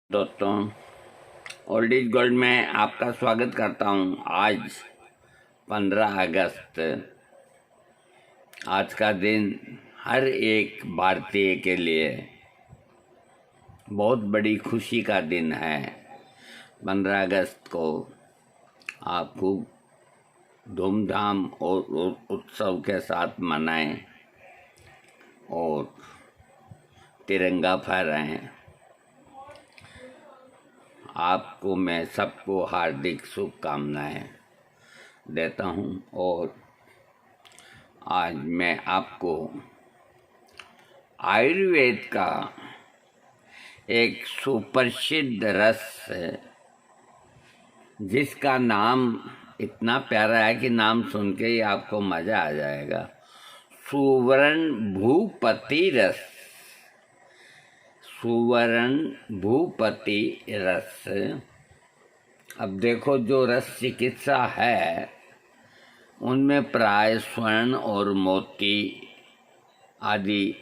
दोस्तों, old is gold में आपका स्वागत करता हूं। आज 15 अगस्त, आज का दिन हर एक भारतीय के लिए बहुत बड़ी खुशी का दिन है। 15 अगस्त को आप खूब धूमधाम और उत्सव के साथ मनाएं और तिरंगा फहराएं। आपको मैं सबको हार्दिक शुभकामनाएं देता हूं और आज मैं आपको आयुर्वेद का एक सुप्रसिद्ध रस है जिसका नाम इतना प्यारा है कि नाम सुन के ही आपको मज़ा आ जाएगा। सुवर्ण भूपति रस, सुवर्ण भूपति रस। अब देखो, जो रस चिकित्सा है उनमें प्राय स्वर्ण और मोती आदि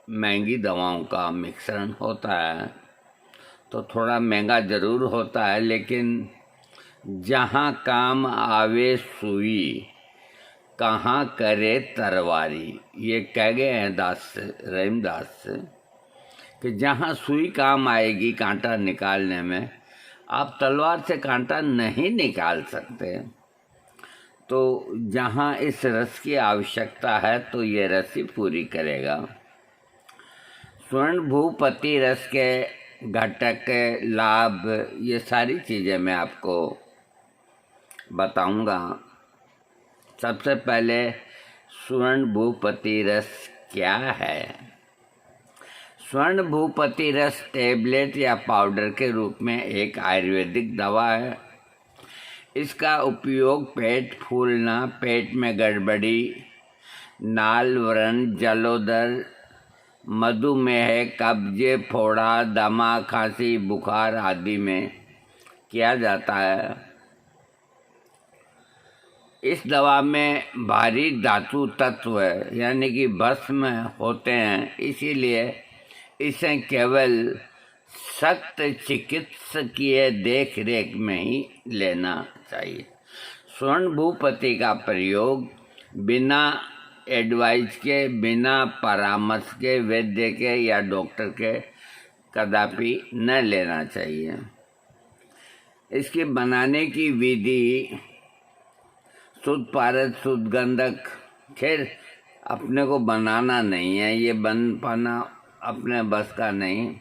महंगी दवाओं का मिश्रण होता है, तो थोड़ा महंगा ज़रूर होता है, लेकिन जहाँ काम आवे सुई कहाँ करे तरवारी, ये कह गए हैं रहीमदास कि जहाँ सुई काम आएगी कांटा निकालने में, आप तलवार से कांटा नहीं निकाल सकते। तो जहाँ इस रस की आवश्यकता है तो ये रस ही पूरी करेगा। स्वर्ण भूपति रस के घटक, लाभ, ये सारी चीज़ें मैं आपको बताऊंगा। सबसे पहले स्वर्ण भूपति रस क्या है? स्वर्ण भूपति रस टेबलेट या पाउडर के रूप में एक आयुर्वेदिक दवा है। इसका उपयोग पेट फूलना, पेट में गड़बड़ी, नाल व्रण, जलोदर, मधुमेह, कब्जे, फोड़ा, दमा, खांसी, बुखार आदि में किया जाता है। इस दवा में भारी धातु तत्व है, यानी कि भस्म होते हैं, इसीलिए इसे केवल सख्त चिकित्सकीय देख रेख में ही लेना चाहिए। स्वर्ण भूपति का प्रयोग बिना एडवाइस के, बिना परामर्श के, वैद्य के या डॉक्टर के कदापि न लेना चाहिए। इसके बनाने की विधि शुद्ध पारद, शुद्ध गंधक, खैर अपने को बनाना नहीं है, ये बन पाना अपने बस का नहीं।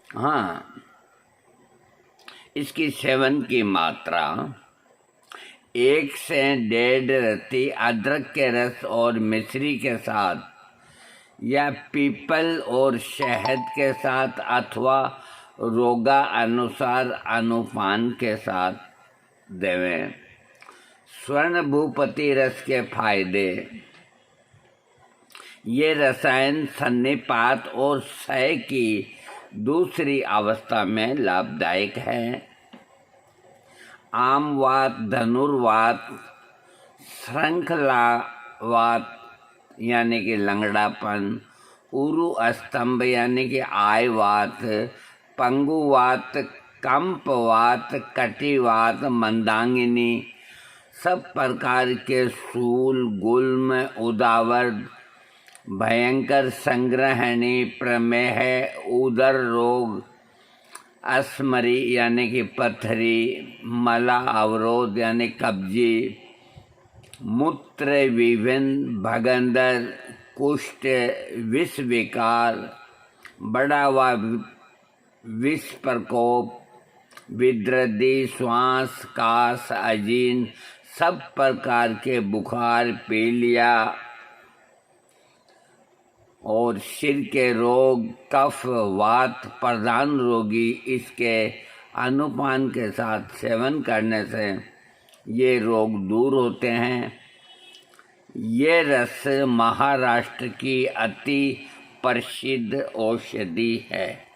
हाँ, इसकी सेवन की मात्रा 1 से 1.5 रत्ती अदरक के रस और मिश्री के साथ या पीपल और शहद के साथ अथवा रोगा अनुसार अनुपान के साथ देवें। स्वर्ण भूपति रस के फायदे: ये रसायन सन्निपात और क्षय की दूसरी अवस्था में लाभदायक है। आमवात, धनुर्वात, श्रृंखलावात यानी कि लंगड़ापन, उरु स्तंभ यानी कि आयवात, पंगुवात, कंपवात, कटिवात, मंदांगिनी, सब प्रकार के शूल, गुल्म, उदावद, भयंकर संग्रहणी, प्रमेह, उदर रोग, अस्मरी यानी कि पथरी, मला अवरोध यानी कब्जी, मूत्र विभिन्न, भगंदर, कुष्ठ, विष विकार, बढ़ा हुआ विष प्रकोप, विद्रदी, श्वास, कास, अजीन, सब प्रकार के बुखार, पीलिया और सिर के रोग, कफ, वात प्रधान रोगी इसके अनुपान के साथ सेवन करने से ये रोग दूर होते हैं। ये रस महाराष्ट्र की अति प्रसिद्ध औषधि है,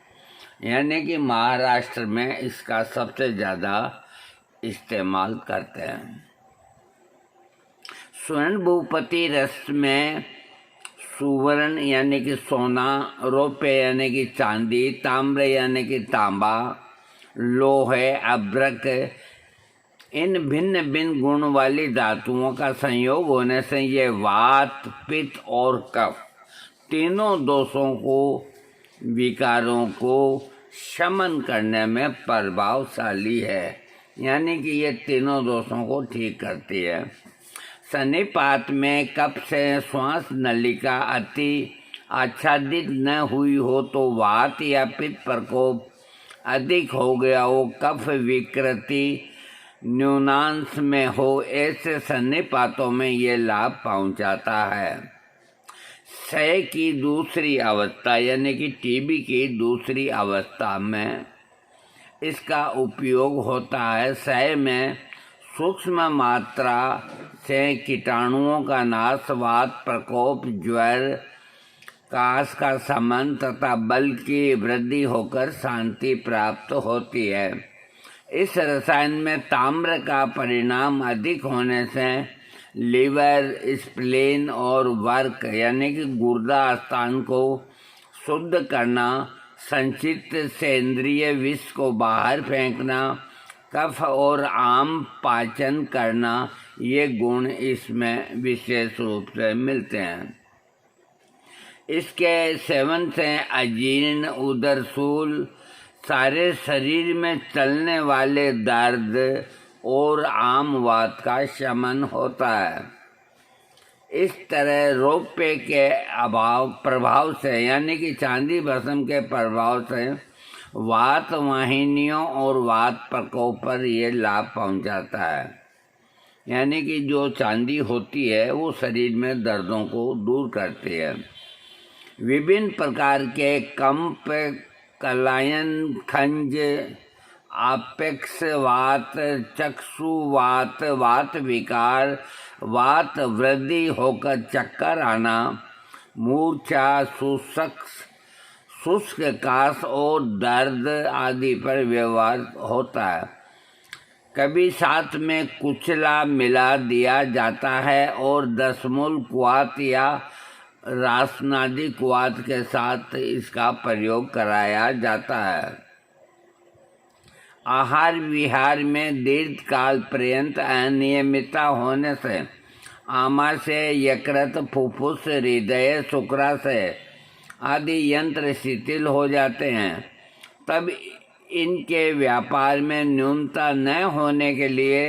यानी कि महाराष्ट्र में इसका सबसे ज़्यादा इस्तेमाल करते हैं। स्वर्ण भूपति रस में सुवर्ण यानी कि सोना, रुपये यानी कि चांदी, ताम्र यानी कि तांबा, लोहे, अभ्रक, इन भिन्न भिन्न गुण वाली धातुओं का संयोग होने से ये वात, पित्त और कफ तीनों दोषों को, विकारों को शमन करने में प्रभावशाली है। यानी कि ये तीनों दोषों को ठीक करती है। सन्निपात में कफ से श्वास नलिका अति आच्छादित न हुई हो तो वात या पित्त प्रकोप अधिक हो गया हो, कफ विकृति न्यूनांश में हो, ऐसे सन्निपातों में ये लाभ पहुंचाता है। क्षय की दूसरी अवस्था यानी कि टीबी की दूसरी अवस्था में इसका उपयोग होता है। क्षय में सूक्ष्म मात्रा से कीटाणुओं का नाश, वात प्रकोप, ज्वर, काश का शमन तथा बल की वृद्धि होकर शांति प्राप्त होती है। इस रसायन में ताम्र का परिणाम अधिक होने से लीवर, स्प्लीन और वर्क यानी कि गुर्दा स्थान को शुद्ध करना, संचित सेंद्रिय विष को बाहर फेंकना, कफ और आम पाचन करना, ये गुण इसमें विशेष रूप से मिलते हैं। इसके सेवन से अजीर्ण, उदरशूल, सारे शरीर में चलने वाले दर्द और आम वात का शमन होता है। इस तरह रौप्य के प्रभाव से यानी कि चांदी भस्म के प्रभाव से वात वाहिनियों और वात प्रकोप पर ये लाभ पहुंचाता है। यानी कि जो चांदी होती है वो शरीर में दर्दों को दूर करती है। विभिन्न प्रकार के कंप, कलायन, खंज, आपेक्ष वात, चक्षुवात, वात विकार, वात वृद्धि होकर चक्कर आना, मूर्छा, शुष्क काश और दर्द आदि पर व्यवहार होता है। कभी साथ में कुचला मिला दिया जाता है और दशमूल कुआत या रासनादी कुआत के साथ इसका प्रयोग कराया जाता है। आहार विहार में दीर्घ काल पर्यंत अनियमितता होने से आमाशय, यकृत, फुफ्फुस, हृदय, शुक्राशय आदि यंत्र शिथिल हो जाते हैं। तब इनके व्यापार में न्यूनता न होने के लिए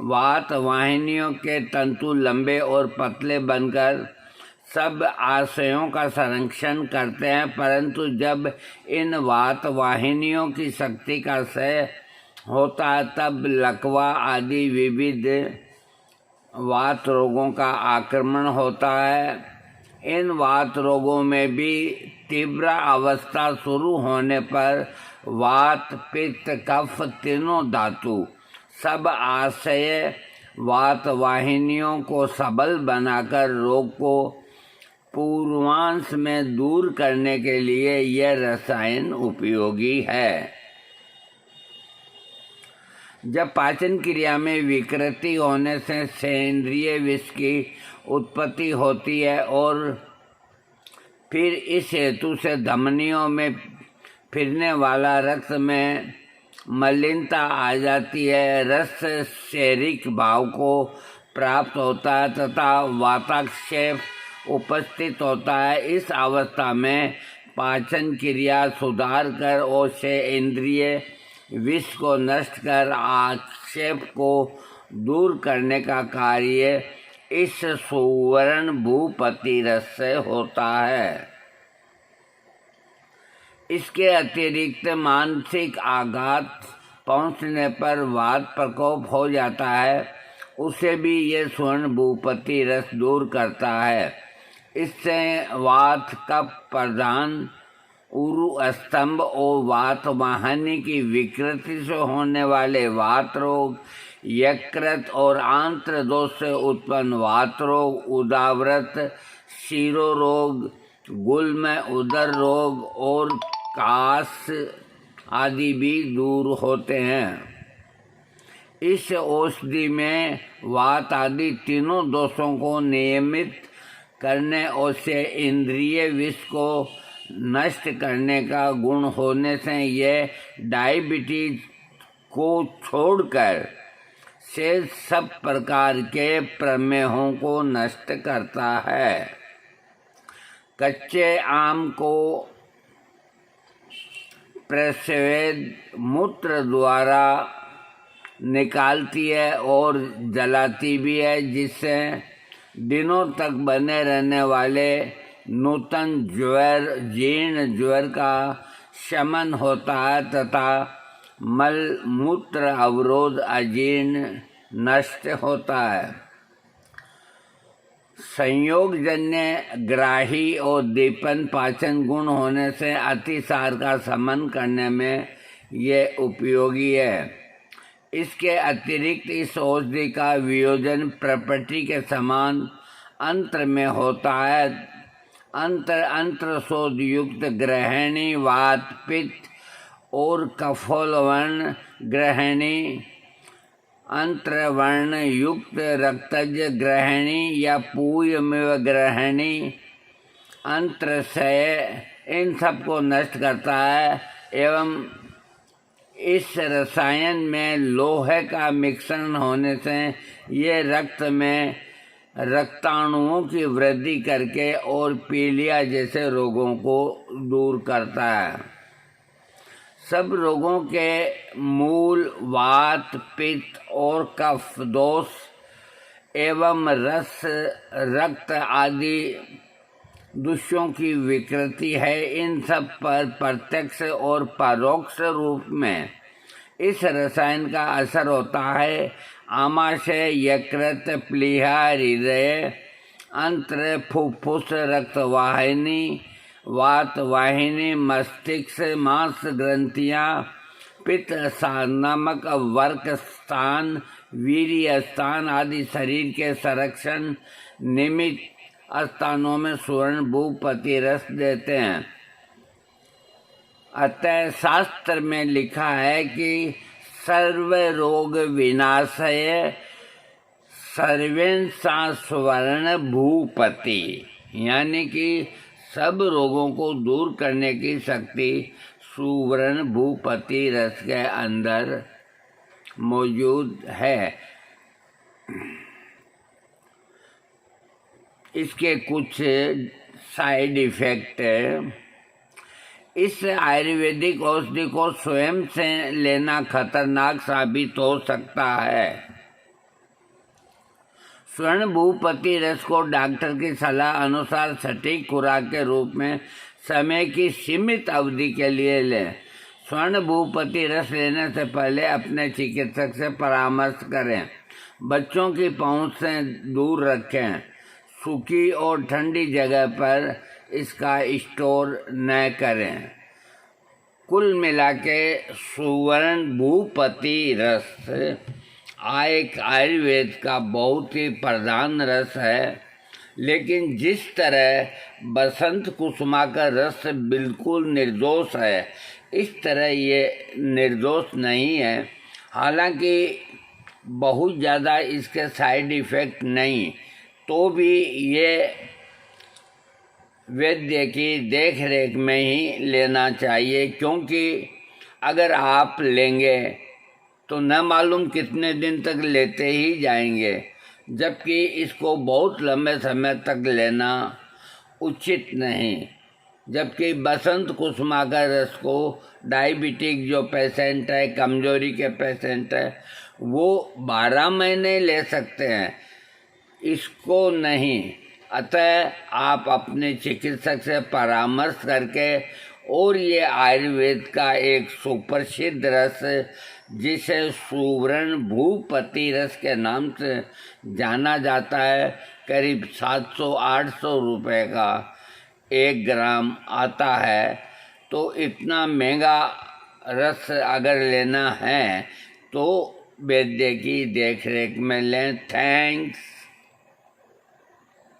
वात वाहिनियों के तंतु लंबे और पतले बनकर सब आशयों का संरक्षण करते हैं, परंतु जब इन वात वाहिनियों की शक्ति का क्षय होता है तब लकवा आदि विविध वात रोगों का आक्रमण होता है। इन वात रोगों में भी तीव्र अवस्था शुरू होने पर वात, पित्त, कफ तीनों धातु सब आशय वात वाहिनियों को सबल बनाकर रोग को पूर्वांश में दूर करने के लिए यह रसायन उपयोगी है। जब पाचन क्रिया में विकृति होने से सेंद्रिय विष की उत्पत्ति होती है और फिर इस हेतु से धमनियों में फिरने वाला रक्त में मलिनता आ जाती है, रस शरीरिक भाव को प्राप्त होता है तथा वाताक्षेप उपस्थित होता है। इस अवस्था में पाचन क्रिया सुधार कर और से इंद्रिय विष को नष्ट कर आक्षेप को दूर करने का कार्य इस सुवर्ण भूपति रस से होता है। इसके अतिरिक्त मानसिक आघात पहुंचने पर वात प्रकोप हो जाता है, उसे भी ये स्वर्ण भूपति रस दूर करता है। इससे वात, कफ प्रदान, उरु स्तंभ और वात वाहिनी की विकृति से होने वाले वात रोग, यकृत और आंत्र दोष से उत्पन्न वात रोग, उदावृत, शिरो रोग, गुल्म, उदर रोग और काश आदि भी दूर होते हैं। इस औषधि में वात आदि तीनों दोषों को नियमित करने और से इंद्रिय विष को नष्ट करने का गुण होने से यह डायबिटीज को छोड़कर शेष सब प्रकार के प्रमेहों को नष्ट करता है। कच्चे आम को प्रस्वेद मूत्र द्वारा निकालती है और जलाती भी है, जिससे दिनों तक बने रहने वाले नूतन ज्वर, जीर्ण ज्वर का शमन होता है तथा मल मूत्र अवरोध अजीर्ण नष्ट होता है। संयोगजन्य ग्राही और दीपन पाचन गुण होने से अतिसार का शमन करने में ये उपयोगी है। इसके अतिरिक्त इस औषधि का वियोजन प्रपटी के समान अंत्र में होता है। अंत्रशोध युक्त ग्रहणी, वात पित्त और कफोलवर्ण ग्रहणी, अंत्रवर्ण युक्त रक्तज ग्रहणी या पूयमेव ग्रहणी, अंत्रशय, इन सब को नष्ट करता है। एवं इस रसायन में लोहे का मिश्रण होने से ये रक्त में रक्ताणुओं की वृद्धि करके और पीलिया जैसे रोगों को दूर करता है। सब रोगों के मूल वात, पित्त और कफ दोष एवं रस, रक्त आदि दोषों की विकृति है। इन सब पर प्रत्यक्ष और परोक्ष रूप में इस रसायन का असर होता है। आमाशय, यकृत, प्लीहा, हृदय, अंत्र, फुफ्फुस, रक्तवाहिनी, वात वाहिनी, मस्तिष्क, मांस ग्रंथियां, पित्त नामक वर्क स्थान, वीर्य स्थान आदि शरीर के संरक्षण निमित्त स्थानों में सुवर्ण भूपति रस देते हैं। अतः शास्त्र में लिखा है कि सर्व रोग विनाशय सर्वेंसा स्वर्ण भूपति, यानी कि सब रोगों को दूर करने की शक्ति सुवर्ण भूपति रस के अंदर मौजूद है। इसके कुछ साइड इफेक्ट है। इस आयुर्वेदिक औषधि को स्वयं से लेना खतरनाक साबित हो सकता है। स्वर्ण भूपति रस को डॉक्टर की सलाह अनुसार सटीक खुराक के रूप में समय की सीमित अवधि के लिए लें। स्वर्ण भूपति रस लेने से पहले अपने चिकित्सक से परामर्श करें। बच्चों की पहुंच से दूर रखें। सूखी और ठंडी जगह पर इसका स्टोर न करें। कुल मिला के सुवर्ण भूपति रस एक आयुर्वेद का बहुत ही प्रधान रस है। लेकिन जिस तरह बसंत कुसुमा का रस बिल्कुल निर्दोष है, इस तरह ये निर्दोष नहीं है। हालांकि बहुत ज़्यादा इसके साइड इफ़ेक्ट नहीं, तो भी ये वैद्य की देख रेख में ही लेना चाहिए, क्योंकि अगर आप लेंगे तो न मालूम कितने दिन तक लेते ही जाएंगे, जबकि इसको बहुत लंबे समय तक लेना उचित नहीं। जबकि बसंत कुसुमा का रस को डायबिटिक जो पेशेंट है, कमजोरी के पेशेंट है, वो 12 महीने ले सकते हैं, इसको नहीं। अतः आप अपने चिकित्सक से परामर्श करके, और ये आयुर्वेद का एक सुप्रसिद्ध रस जिसे सुवर्ण भूपति रस के नाम से जाना जाता है, करीब 700-800 रुपये का 1 ग्राम आता है। तो इतना महंगा रस अगर लेना है तो वैद्य की देखरेख में लें। थैंक्स।